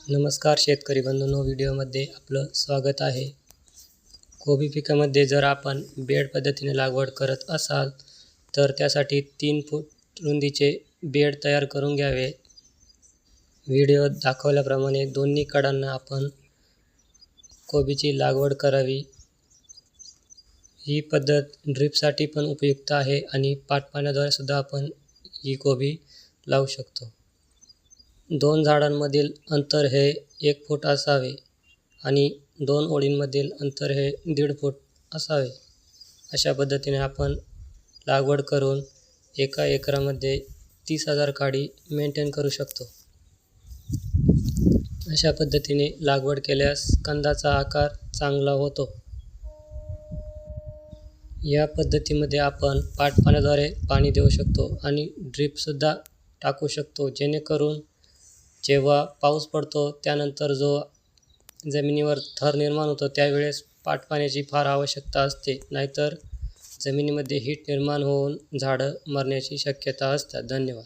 नमस्कार शेतकरी बंधूंनो, व्हिडिओमध्ये आपलं स्वागत आहे. कोबी पिकामध्ये जर आपण बेड पद्धतीने लागवड करत असाल तर त्यासाठी 3 फूट रुंदीचे बेड तयार करून घ्यावे. व्हिडिओत दाखवल्याप्रमाणे दोन्ही कडांना आपण कोबीची लागवड करावी. ही पद्धत ड्रीपसाठी पण उपयुक्त आहे आणि पाटपाण्याद्वारे सुद्धा आपण ही कोबी लावू शकतो. 2 झाडांमधील अंतर हे 1 फूट असावे आणि 2 ओळींमधील अंतर हे 1.5 फूट असावे. अशा पद्धतीने आपण लागवड करून एका एकरामध्ये 30,000 काडी मेंटेन करू शकतो. अशा पद्धतीने लागवड केल्यास कंदाचा आकार चांगला होतो. या पद्धतीमध्ये आपण पाटपाण्याद्वारे पाणी देऊ शकतो आणि ड्रीपसुद्धा टाकू शकतो, जेणेकरून जेव्हा पाऊस पडतो त्यानंतर जो जमिनीवर थर निर्माण होतो त्यावेळेस पाटपाण्याची फार आवश्यकता असते, नाहीतर जमिनीमध्ये हीट निर्माण होऊन झाडं मरण्याची शक्यता असते. धन्यवाद.